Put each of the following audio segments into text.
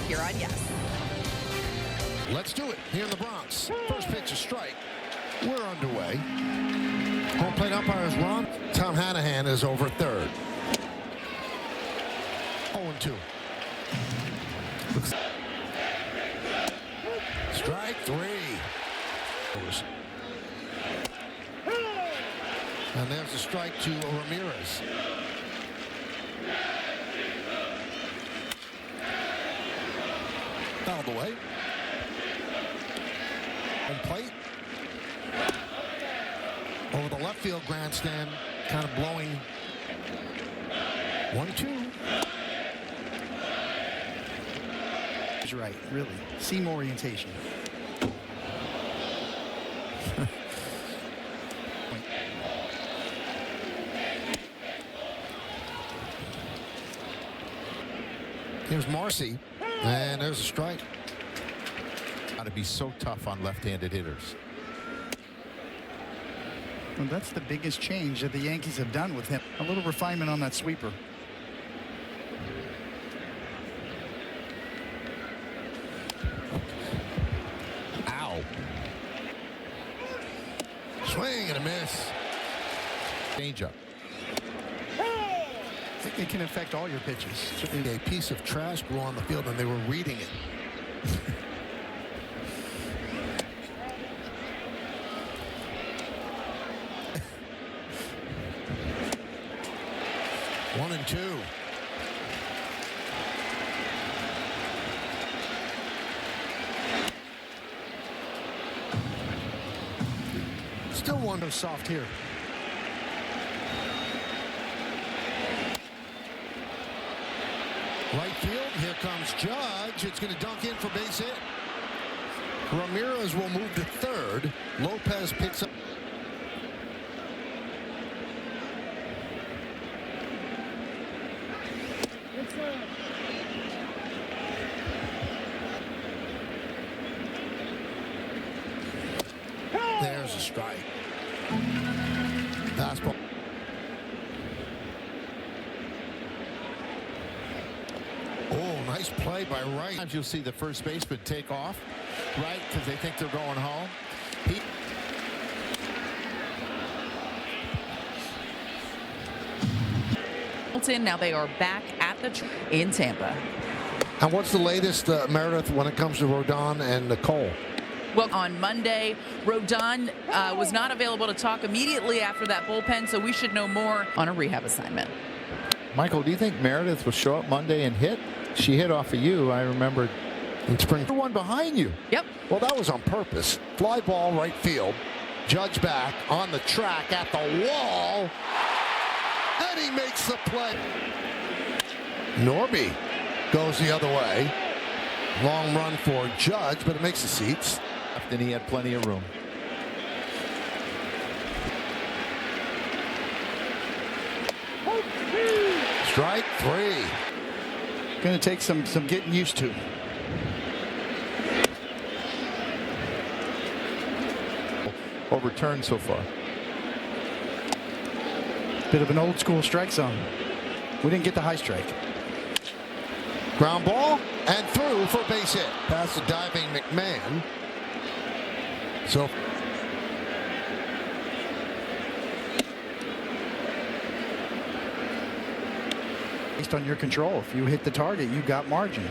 here on Yes. Let's do it here in the Bronx. First pitch, a strike. We're underway. Home plate umpire is Ron. Tom Hanahan is over third. 0-2. Strike three. And there's a strike to Ramirez. Fouled away. Home plate. Over the left field grandstand, kind of blowing. 1-2. He's right, really. Seam orientation. Here's Marcy, and there's a strike. Got to be so tough on left-handed hitters. Well, that's the biggest change that the Yankees have done with him. A little refinement on that sweeper. Ow. Swing and a miss. Changeup. It can affect all your pitches. A piece of trash blew on the field, and they were reading it. 1-2. Still one to soft here. Right field, here comes Judge. It's going to dunk in for base hit. Ramirez will move to third. Lopez picks up. There's a strike. Fastball. Oh, nice play by Wright. Sometimes you'll see the first baseman take off, right, because they think they're going home. Now they are back at the in Tampa. And what's the latest, Meredith, when it comes to Rodon and Nicole? Well, on Monday, Rodon was not available to talk immediately after that bullpen, so we should know more on a rehab assignment. Michael, do you think Meredith will show up Monday and hit? She hit off of you, I remember. In spring. The one behind you. Yep. Well, that was on purpose. Fly ball right field. Judge back on the track at the wall. And he makes the play. Norby goes the other way. Long run for Judge, but it makes the seats. Then he had plenty of room. Strike three. Going to take some getting used to. Overturned so far. Bit of an old school strike zone. We didn't get the high strike. Ground ball and through for base hit. Past the diving McMahon. So based on your control, if you hit the target, you got margin.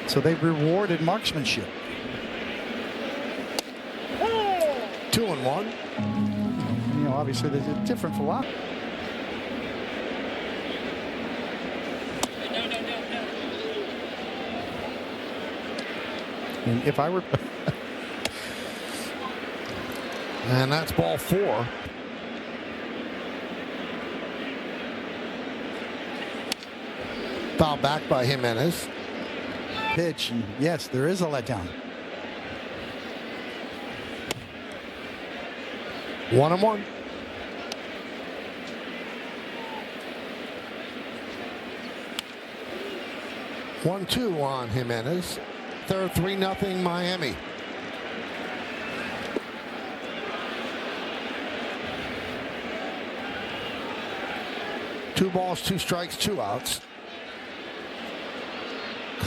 So they rewarded marksmanship. 2-1. You know, obviously there's a different philosophy. And if I were And that's ball four. Foul back by Jimenez. pitch, and yes, there is a letdown. 1-1. One-two on Jimenez. Third, 3-0 Miami. Two balls, two strikes, two outs.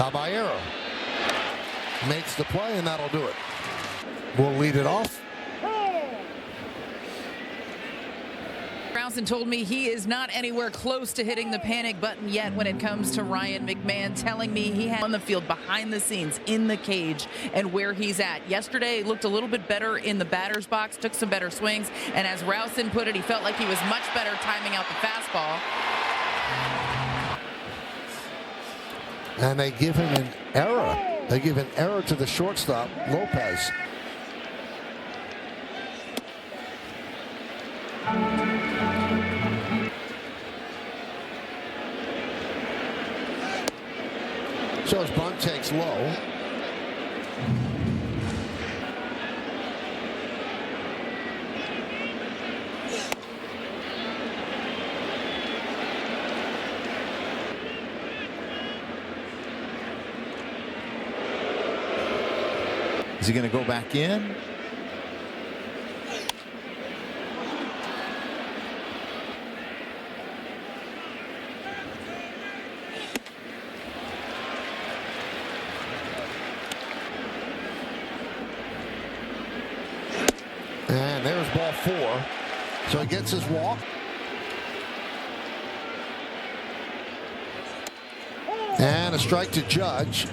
Caballero makes the play, and that'll do it. We'll lead it off. Rousen told me he is not anywhere close to hitting the panic button yet when it comes to Ryan McMahon, telling me he had on the field behind the scenes in the cage and where he's at. Yesterday looked a little bit better in the batter's box, took some better swings, and as Rousen put it, he felt like he was much better timing out the fastball. And they give him an error. They give an error to the shortstop, Lopez. So his bunt takes low. Is he going to go back in? And there's ball 4. So he gets his walk. And a strike to Judge.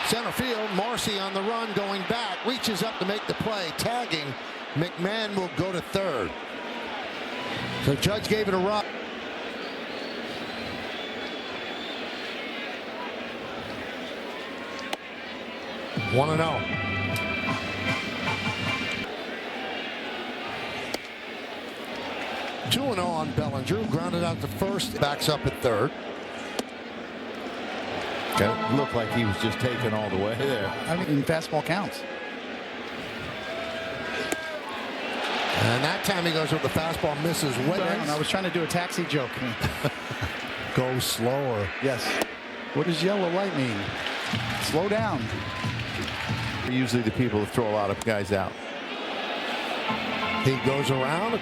Center field, Marcy on the run, going back, reaches up to make the play, tagging. McMahon will go to third. So Judge gave it a run. One and 0. Two and 0 on Bellinger, grounded out to first, backs up at third. It looked like he was just taken all the way there. I mean, fastball counts. And that time he goes with the fastball, misses way down. I was trying to do a taxi joke. Go slower. Yes. What does yellow light mean? Slow down. Usually the people that throw a lot of guys out. He goes around.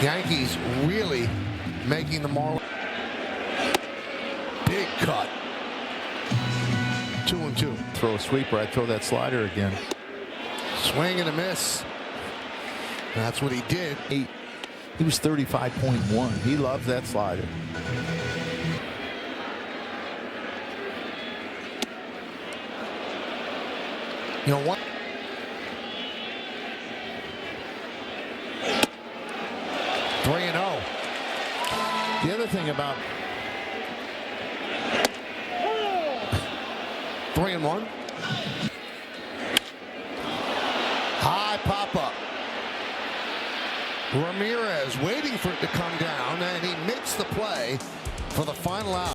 Yankees really making the Marlins. Big cut. 2-2. Throw a sweeper. I'd throw that slider again. Swing and a miss. That's what he did. He was 35.1. He loves that slider. You know what? Three and 0. The other thing about 3-1. High pop up. Ramirez waiting for it to come down, and he makes the play for the final out.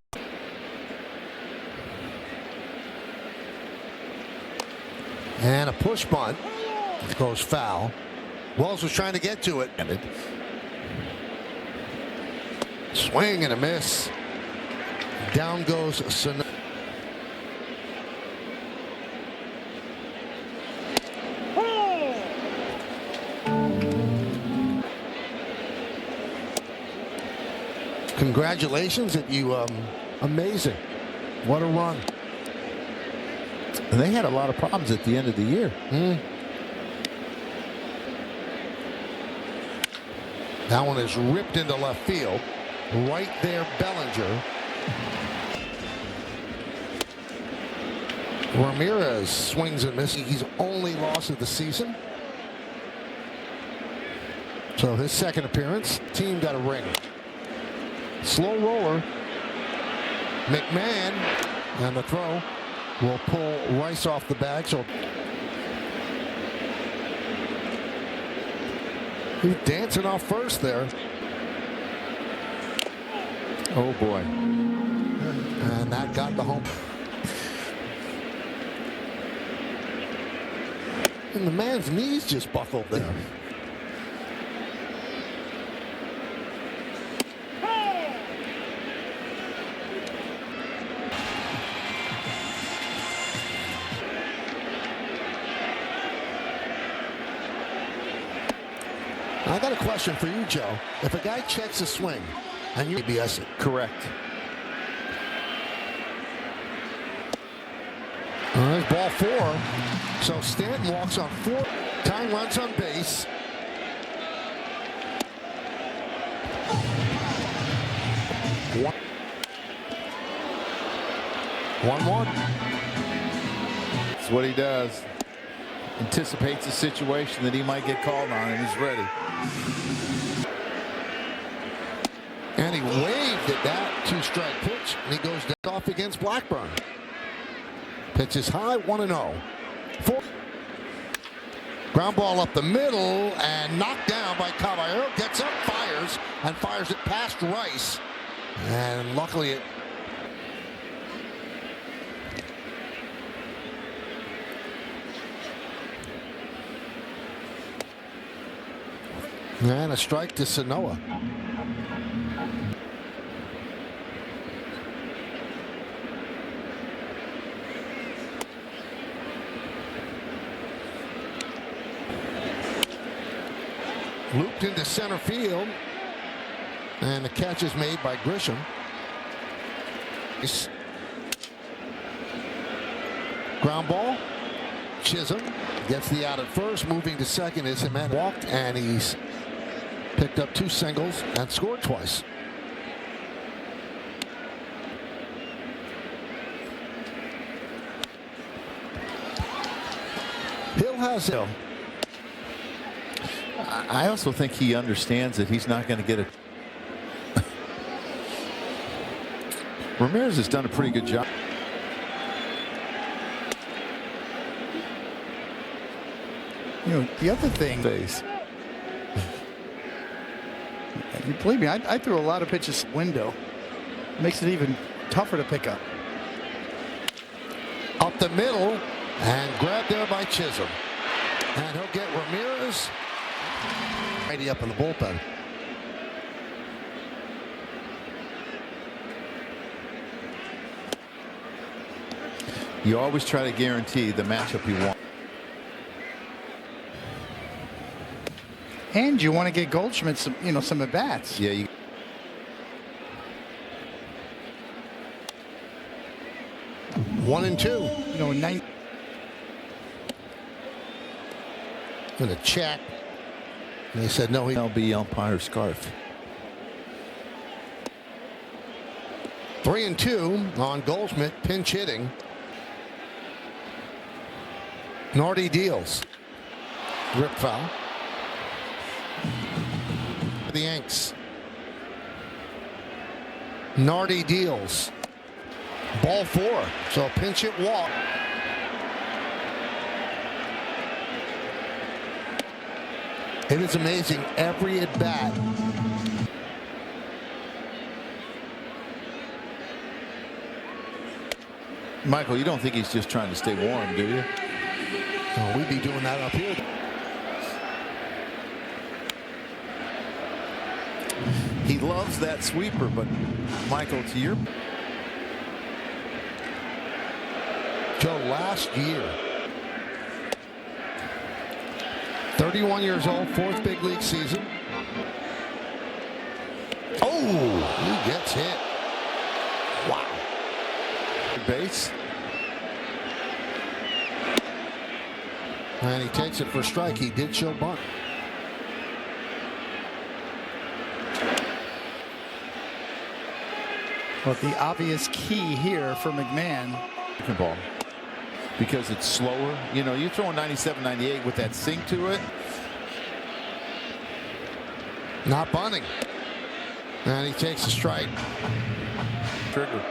And a push bunt goes foul. Wells was trying to get to it. Swing and a miss. Down goes Sano. Congratulations at you. Amazing. What a run. And they had a lot of problems at the end of the year. That one is ripped into left field. Right there, Bellinger. Ramirez swings and misses. He's only lost of the season. So his second appearance, team got a ring. Slow roller. McMahon, and the throw will pull Rice off the bag. So he's dancing off first there. Oh boy. And that got the home. And the man's knees just buckled there. I got a question for you, Joe. If a guy checks a swing and you ABS it. Correct. There's ball 4. So Stanton walks on 4. Tying runs on base. One. 1-1. That's what he does. Anticipates a situation that he might get called on, and he's ready. And he waved at that 2-strike pitch, and he goes off against Blackburn. Pitch is high, 1-0. 4. Ground ball up the middle and knocked down by Caballero. Gets up, fires, and fires it past Rice. And luckily it. And a strike to Sanoa. Looped into center field. And the catch is made by Grisham. Ground ball. Chisholm gets the out at first. Moving to second is Jimenez. Walked, and he's picked up 2 singles and scored twice. Hill has it. I also think he understands that he's not going to get it. Ramirez has done a pretty good job. You know, the other thing. Base. You believe me, I threw a lot of pitches window. Makes it even tougher to pick up. Up the middle and grabbed there by Chisholm. And he'll get Ramirez. Righty up in the bullpen. You always try to guarantee the matchup you want. And you want to get Goldschmidt some, some at bats. Yeah, you. One and two. Gonna check. And they said no. MLB umpire scarf. 3-2 on Goldschmidt, pinch hitting. Nardi deals. Rip foul. The Yanks. Nardi deals. Ball 4. So pinch hit walk. It is amazing every at bat. Michael, you don't think he's just trying to stay warm, do you? Oh, we'd be doing that up here. He loves that sweeper, but Michael, to your Joe, last year, 31 years old, 4th big league season. Oh, he gets hit. Wow. base. And he takes it for a strike. He did show bunt. But the obvious key here for McMahon. Ball. Because it's slower. You know, you're throwing 97, 98 with that sink to it. Not bunting. And he takes a strike. Trigger.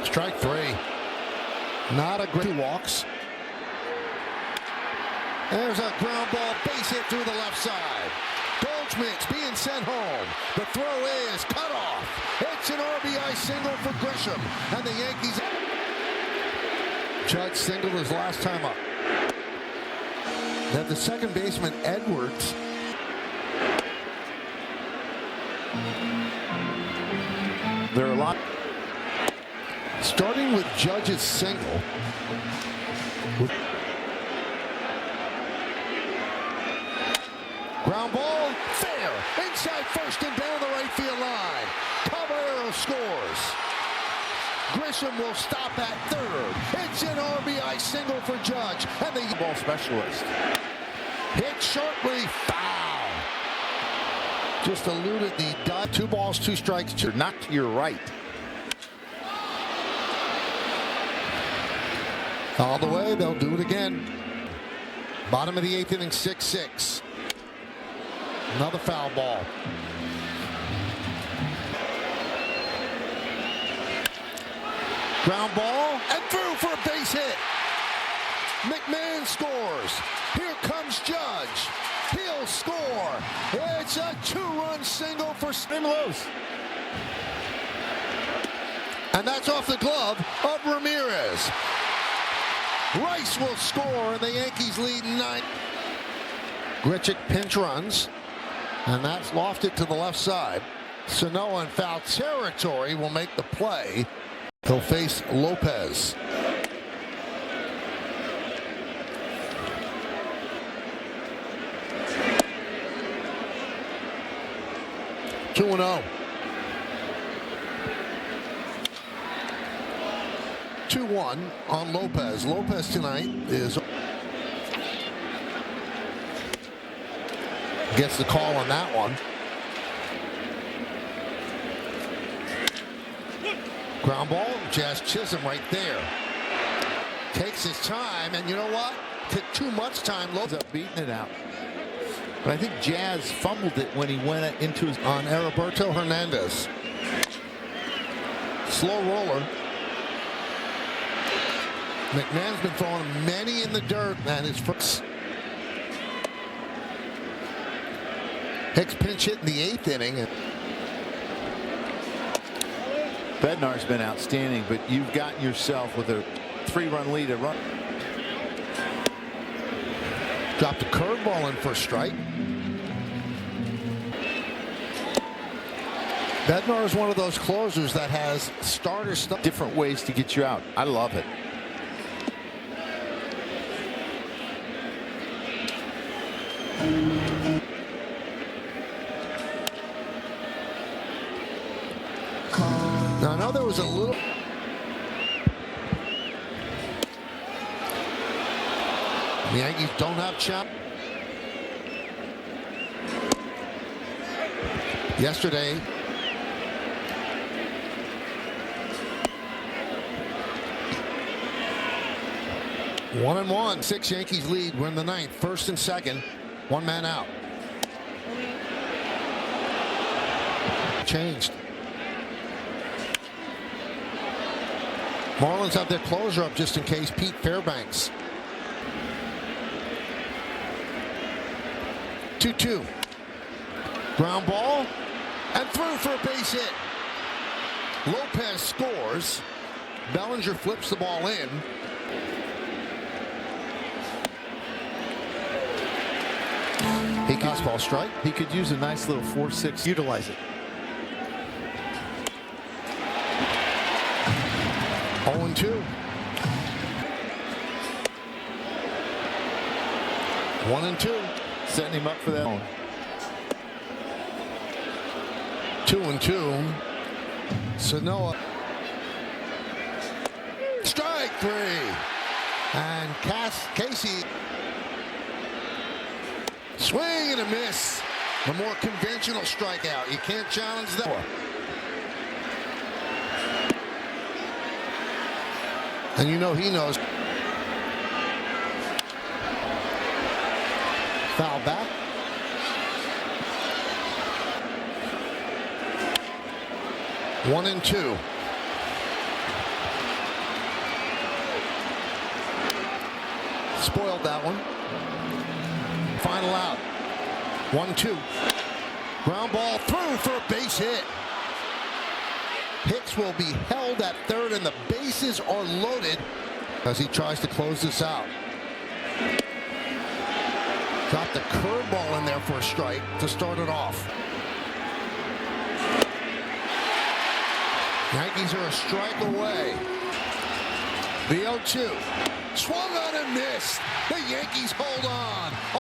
Strike 3. Not a great walks. There's a ground ball base hit through the left side. Goldschmidt's being sent home. The throw is cut off. It's an RBI single for Grisham. And the Yankees. Judge singled his last time up. Then the second baseman, Edwards. There are a lot. Starting with Judge's single. Ground ball, fair, inside first and down the right field line. Caballero scores. Grisham will stop at third. It's an RBI single for Judge. And the Ball specialist. hit sharply, foul. Just eluded the dive. 2 balls, 2 strikes. You're not to your right. All the way, they'll do it again. Bottom of the 8th inning, 6-6. Another foul ball. Ground ball and through for a base hit. McMahon scores. Here comes Judge. He'll score. It's a 2-run single for Slim Loose. And that's off the glove of Ramirez. Rice will score, and the Yankees lead 9. Grichuk pinch runs, and that's lofted to the left side. Sanoa in foul territory will make the play. He'll face Lopez. Two 2-0. 2-1 on Lopez. Lopez tonight is gets the call on that one. Ground ball, Jazz Chisholm right there. Takes his time, and you know what? Took too much time. Ends up beating it out. But I think Jazz fumbled it when he went into his on Heriberto Hernandez. Slow roller. McMahon's been throwing many in the dirt, and his first. Hicks pinch hit in the 8th inning. Bednar's been outstanding, but you've gotten yourself with a 3-run lead. A run. Dropped a curveball in for a strike. Bednar is one of those closers that has starter stuff. Different ways to get you out. I love it. Now, I know there was a little. The Yankees don't have Chop. Yesterday, one and one. 6 Yankees lead. We're in the 9th. First and second. 1 man out. Changed. Marlins have their closer up just in case. Pete Fairbanks. 2-2. Ground ball and through for a base hit. Lopez scores. Bellinger flips the ball in. He could ball strike. He could use a nice little 4-6. Utilize it. 0-2. 1-2. Setting him up for that. 2-2. Sanoa. Strike 3. And Casey. Swing and a miss. A more conventional strikeout. You can't challenge that. And you know he knows. Foul back. One and 2. Spoiled that one. Final out. 1-2. Ground ball through for a base hit. Hicks will be held at third, and the bases are loaded as he tries to close this out. Dropped the curveball in there for a strike to start it off. Yankees are a strike away. The 0-2. Swung on and missed. The Yankees hold on.